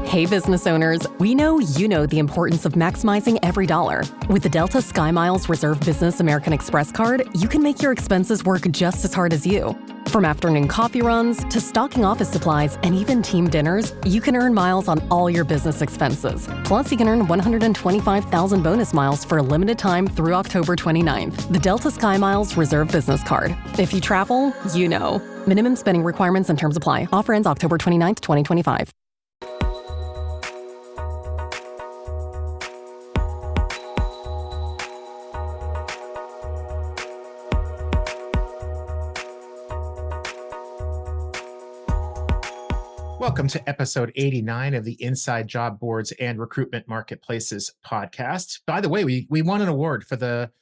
Hey, business owners, we know you know the importance of maximizing every dollar. With the Delta SkyMiles Reserve Business American Express card, you can make your expenses work just as hard as you. From afternoon coffee runs to stocking office supplies and even team dinners, you can earn miles on all your business expenses. Plus, you can earn 125,000 bonus miles for a limited time through October 29th. The Delta SkyMiles Reserve Business Card. If you travel, you know. Minimum spending requirements and terms apply. Offer ends October 29th, 2025. Welcome to episode 89 of the Inside Job Boards and Recruitment Marketplaces podcast. By the way, we won an award for the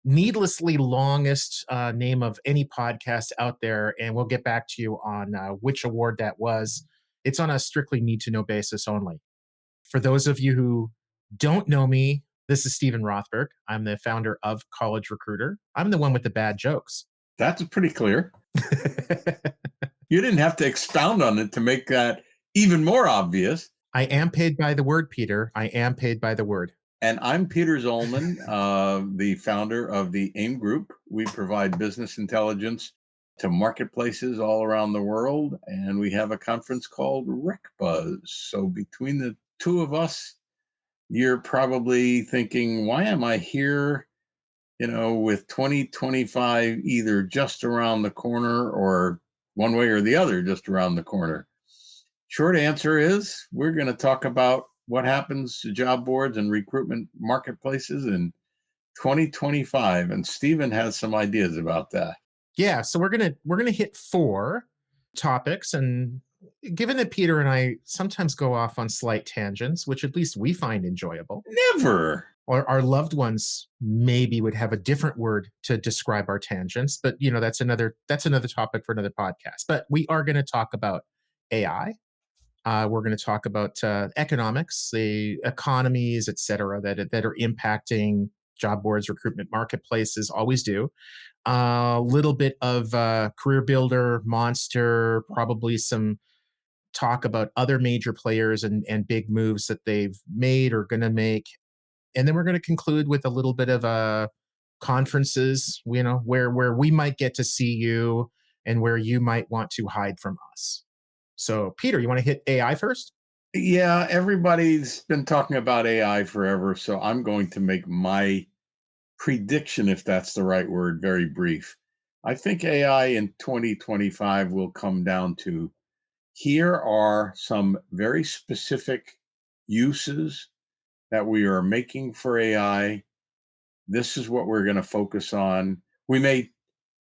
needlessly longest name of any podcast out there, and we'll get back to you on which award that was. It's on a strictly need-to-know basis only. For those of you who don't know me, this is Stephen Rothberg. I'm the founder of College Recruiter. I'm the one with the bad jokes. That's pretty clear. You didn't have to expound on it to make that even more obvious. I am paid by the word, Peter. I am paid by the word. And I'm Peter Zollman, the founder of the AIM Group. We provide business intelligence to marketplaces all around the world, and we have a conference called RecBuzz. So between the two of us, you're probably thinking, why am I here, with 2025 either just around the corner or one way or the other just around the corner? Short answer is we're going to talk about what happens to job boards and recruitment marketplaces in 2025, and Stephen has some ideas about that. Yeah, so we're gonna hit 4 topics, and given that Peter and I sometimes go off on slight tangents, which at least we find enjoyable, Never. or our loved ones maybe would have a different word to describe our tangents, but that's another topic for another podcast. But we are going to talk about AI. We're going to talk about economics, the economies, et cetera, that are impacting job boards, recruitment marketplaces, always do. A little bit of career builder, monster, probably some talk about other major players and big moves that they've made or going to make. And then we're going to conclude with a little bit of conferences, where we might get to see you and where you might want to hide from us. So, Peter, you want to hit AI first? Yeah, everybody's been talking about AI forever, so I'm going to make my prediction, if that's the right word, very brief. I think AI in 2025 will come down to, here are some very specific uses that we are making for AI. This is what we're going to focus on. We may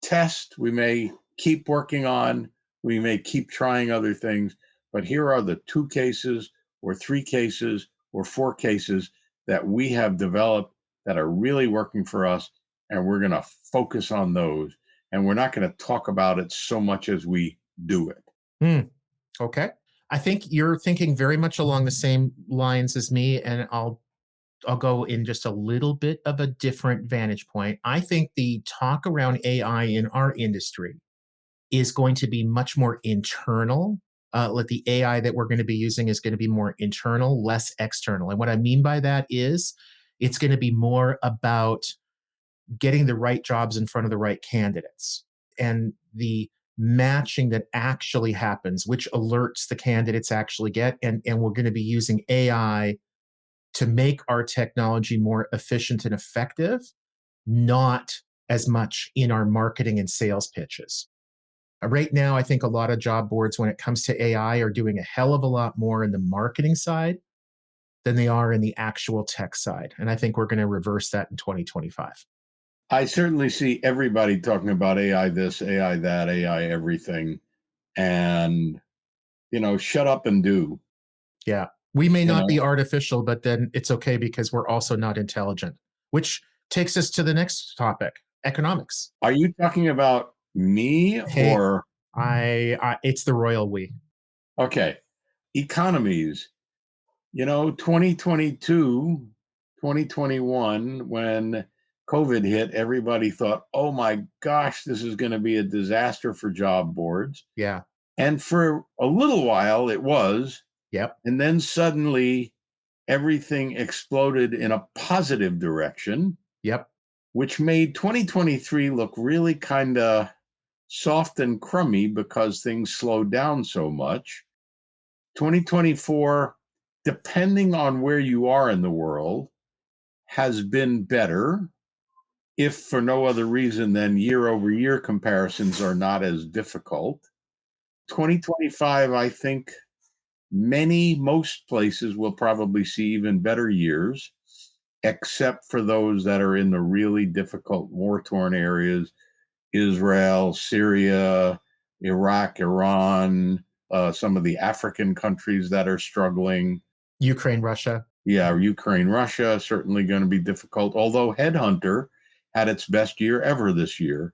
test, we may keep working on, we may keep trying other things, but here are the 2 cases or 3 cases or 4 cases that we have developed that are really working for us, and we're going to focus on those. And we're not going to talk about it so much as we do it. Okay. I think you're thinking very much along the same lines as me, and I'll go in just a little bit of a different vantage point. I think the talk around AI in our industry is going to be much more internal. Like the AI that we're going to be using is going to be more internal, less external. And what I mean by that is it's going to be more about getting the right jobs in front of the right candidates and the matching that actually happens, which alerts the candidates actually get. And we're going to be using AI to make our technology more efficient and effective, not as much in our marketing and sales pitches. Right now, I think a lot of job boards, when it comes to AI, are doing a hell of a lot more in the marketing side than they are in the actual tech side. And I think we're going to reverse that in 2025. I certainly see everybody talking about AI this, AI that, AI everything. And, shut up and do. Yeah. We may not be artificial, but then it's okay because we're also not intelligent, which takes us to the next topic, economics. Are you talking about me or? It's the royal we. Okay. Economies. 2022, 2021, when COVID hit, everybody thought, oh my gosh, this is going to be a disaster for job boards. Yeah. And for a little while it was, Yep. And then suddenly everything exploded in a positive direction, Yep. which made 2023 look really kind of soft and crummy because things slowed down so much. 2024, depending on where you are in the world, has been better, if for no other reason than year over year comparisons are not as difficult. 2025, I think most places will probably see even better years, except for those that are in the really difficult war torn areas: Israel, Syria, Iraq, Iran, some of the African countries that are struggling. Ukraine, Russia. Yeah, Ukraine, Russia, certainly going to be difficult. Although Headhunter had its best year ever this year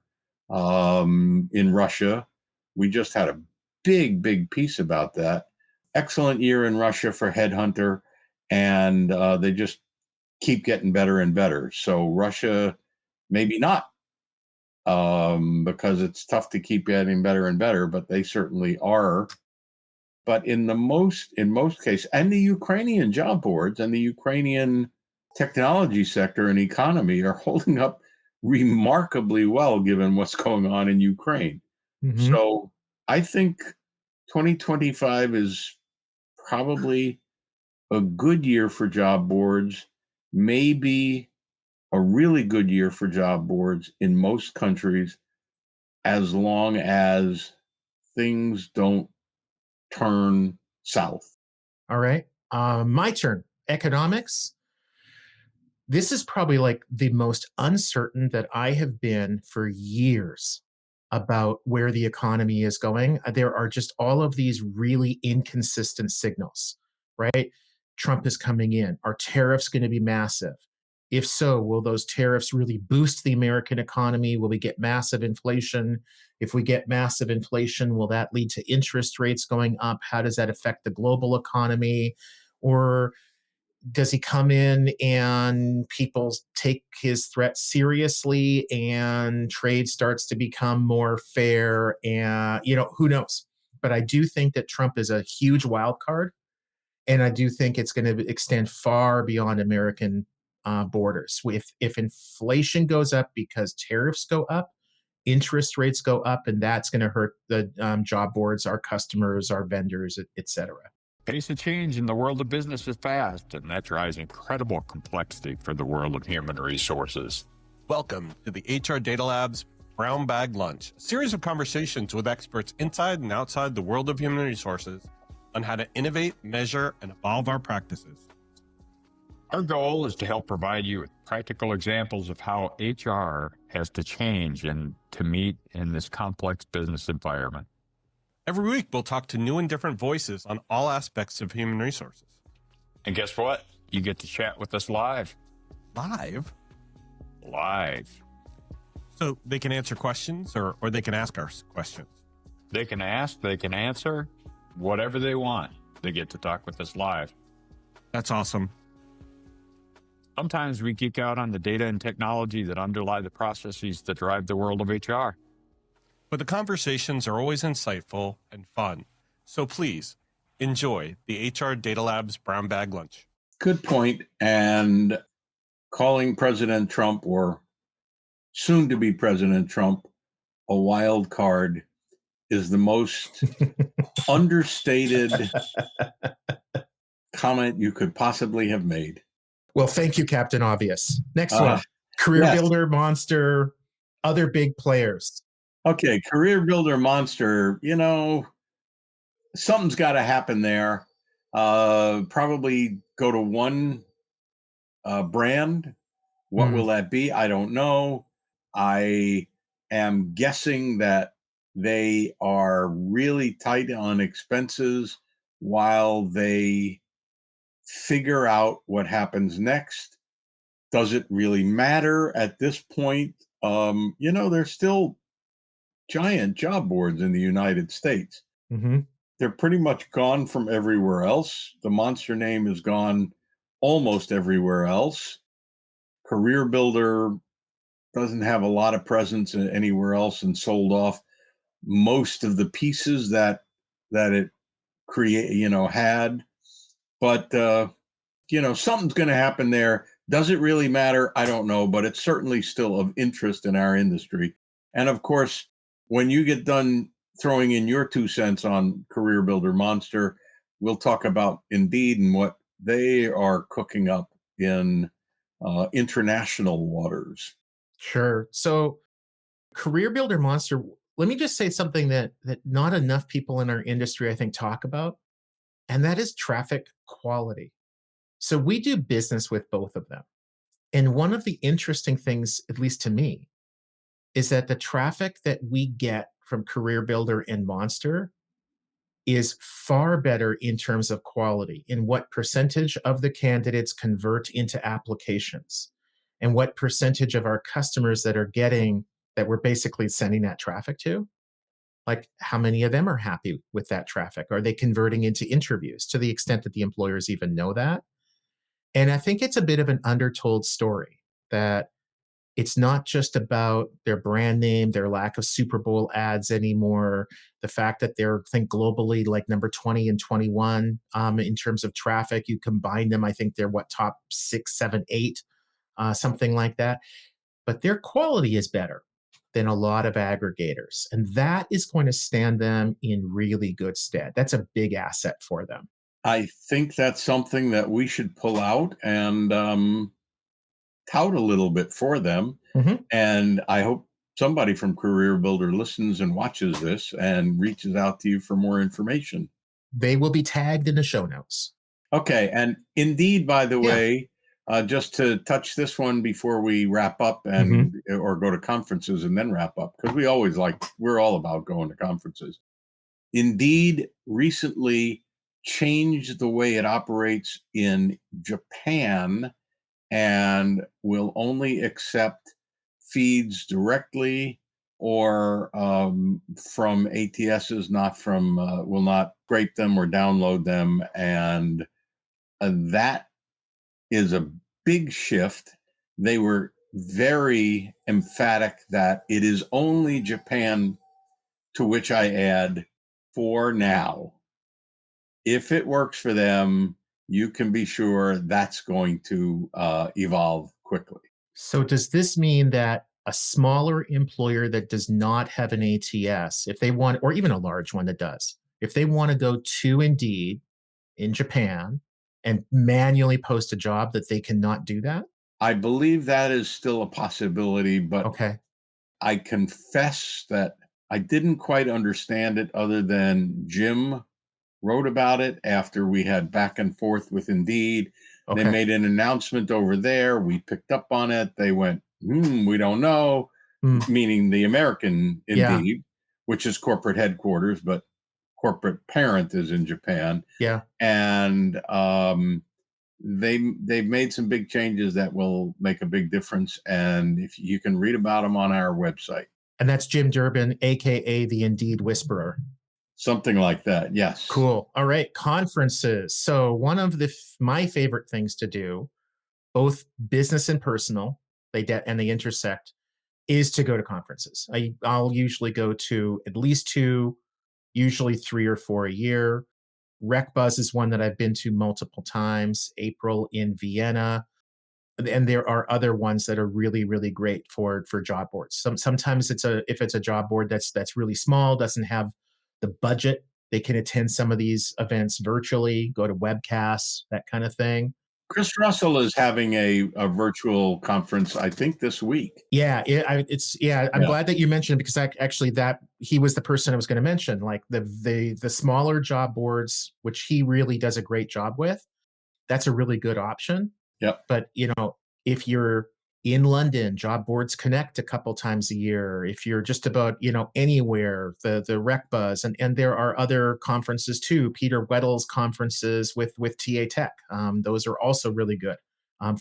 in Russia. We just had a big piece about that. Excellent year in Russia for Headhunter, and they just keep getting better and better. So Russia, maybe not, because it's tough to keep getting better and better, but they certainly are. But in most cases, and the Ukrainian job boards and the Ukrainian technology sector and economy are holding up remarkably well given what's going on in Ukraine. Hmm. So I think 2025 is probably a good year for job boards, maybe a really good year for job boards in most countries, as long as things don't turn south. All right. My turn. Economics. This is probably like the most uncertain that I have been for years about where the economy is going. There are just all of these really inconsistent signals, right? Trump is coming in. Are tariffs going to be massive? If so, will those tariffs really boost the American economy? Will we get massive inflation? If we get massive inflation, will that lead to interest rates going up? How does that affect the global economy? Or does he come in and people take his threat seriously and trade starts to become more fair? And who knows, but I do think that Trump is a huge wild card, and I do think it's going to extend far beyond American borders. If inflation goes up because tariffs go up, interest rates go up, and that's going to hurt the job boards, our customers, our vendors, et cetera. Pace of change in the world of business is fast, and that drives incredible complexity for the world of human resources. Welcome to the HR Data Lab's Brown Bag Lunch, a series of conversations with experts inside and outside the world of human resources on how to innovate, measure, and evolve our practices. Our goal is to help provide you with practical examples of how HR has to change and to meet in this complex business environment. Every week, we'll talk to new and different voices on all aspects of human resources. And guess what? You get to chat with us live. Live? Live. So they can answer questions or they can ask us questions. They can ask, they can answer, whatever they want. They get to talk with us live. That's awesome. Sometimes we geek out on the data and technology that underlie the processes that drive the world of HR. But the conversations are always insightful and fun. So please enjoy the HR Data Lab's Brown Bag Lunch. Good point. And calling President Trump, or soon to be President Trump, a wild card is the most understated comment you could possibly have made. Well, thank you, Captain Obvious. Next one. Career yes. builder, monster, other big players. Okay, career builder, monster, something's got to happen there. Probably go to one brand. What will that be? I don't know. I am guessing that they are really tight on expenses while they figure out what happens next. Does it really matter at this point? There's still giant job boards in the United States. Mm-hmm. They're pretty much gone from everywhere else. The monster name is gone almost everywhere else. Career Builder doesn't have a lot of presence anywhere else and sold off most of the pieces that it had. But something's going to happen there. Does it really matter? I don't know, but it's certainly still of interest in our industry. And of course, when you get done throwing in your 2 cents on Career Builder Monster, we'll talk about Indeed and what they are cooking up in international waters. Sure. So, Career Builder Monster, let me just say something that not enough people in our industry, I think, talk about, and that is traffic quality. So, we do business with both of them. And one of the interesting things, at least to me, is that the traffic that we get from Career Builder and Monster is far better in terms of quality, in what percentage of the candidates convert into applications, and what percentage of our customers that are getting that we're basically sending that traffic to. Like, how many of them are happy with that traffic? Are they converting into interviews to the extent that the employers even know that? And I think it's a bit of an undertold story that it's not just about their brand name, their lack of Super Bowl ads anymore, the fact that they're, I think, globally like number 20 and 21 in terms of traffic. You combine them, I think they're what, top 6, 7, 8, something like that. But their quality is better than a lot of aggregators. And that is going to stand them in really good stead. That's a big asset for them. I think that's something that we should pull out and tout a little bit for them. Mhm. And I hope somebody from Career Builder listens and watches this and reaches out to you for more information. They will be tagged in the show notes. Okay. And Indeed, by the Yeah. way, just to touch this one before we wrap up Mhm. and or go to conferences and then wrap up, because we're all about going to conferences. Indeed recently changed the way it operates in Japan and will only accept feeds directly or from ATSs, not from, will not scrape them or download them. And that is a big shift. They were very emphatic that it is only Japan, to which I add, for now. If it works for them, you can be sure that's going to evolve quickly. So does this mean that a smaller employer that does not have an ATS, if they want, or even a large one that does, if they want to go to Indeed in Japan and manually post a job, that they cannot do that? I believe that is still a possibility, but Okay. I confess that I didn't quite understand it other than Jim wrote about it after we had back and forth with Indeed. They Okay. made an announcement over there. We picked up on it. They went, we don't know, Mm, meaning the American yeah. Indeed, which is corporate headquarters, but corporate parent is in Japan. Yeah. And they've made some big changes that will make a big difference. And if you can read about them on our website, And that's Jim Durbin, AKA the Indeed Whisperer. something like that. Yes. Cool. All right. Conferences. So one of my favorite things to do, both business and personal, and they intersect, is to go to conferences. I'll usually go to at least two, usually 3 or 4 a year. RecBuzz is one that I've been to multiple times. April in Vienna, and there are other ones that are really, really great for job boards. Sometimes if it's a job board that's really small, doesn't have the budget, they can attend some of these events virtually, go to webcasts, that kind of thing. Chris Russell is having a virtual conference, I think, this week. Yeah, yeah. I'm Yeah. glad that you mentioned it because actually that he was the person I was going to mention. Like the smaller job boards, which he really does a great job with. That's a really good option. Yep. But if you're in London, job boards connect a couple times a year. If you're just about anywhere, the RecBuzz, and there are other conferences too. Peter Weddle's conferences with TA Tech. Those are also really good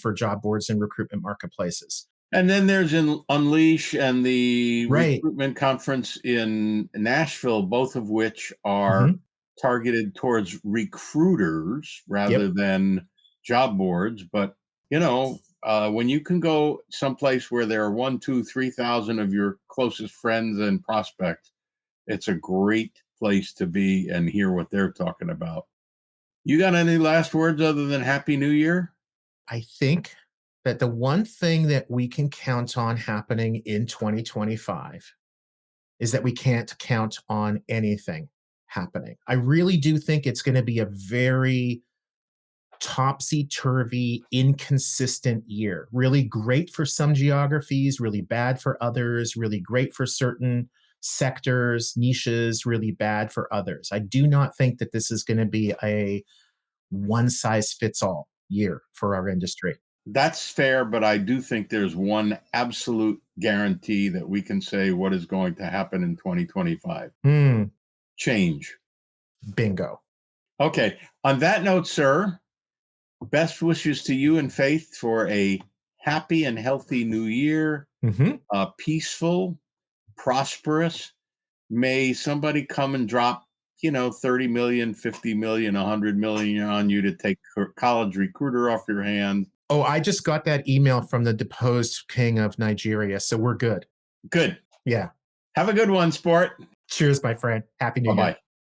for job boards and recruitment marketplaces. And then there's Unleash and the Right. recruitment conference in Nashville, both of which are Mhm. targeted towards recruiters rather Yep. than job boards. But when you can go someplace where there are 1, 2, 3,000 of your closest friends and prospects, it's a great place to be and hear what they're talking about. You got any last words other than Happy New Year? I think that the one thing that we can count on happening in 2025 is that we can't count on anything happening. I really do think it's going to be a very topsy-turvy, inconsistent year. Really great for some geographies, really bad for others, really great for certain sectors, niches, really bad for others. I do not think that this is going to be a one-size-fits-all year for our industry. That's fair, but I do think there's one absolute guarantee that we can say what is going to happen in 2025. Change. Bingo. Okay. On that note, sir, best wishes to you and Faith for a happy and healthy new year, peaceful, prosperous. May somebody come and drop, 30 million, 50 million, 100 million on you to take college recruiter off your hand. Oh, I just got that email from the deposed king of Nigeria, so we're good. Good. Yeah. Have a good one, sport. Cheers, my friend. Happy New Year. Bye-bye.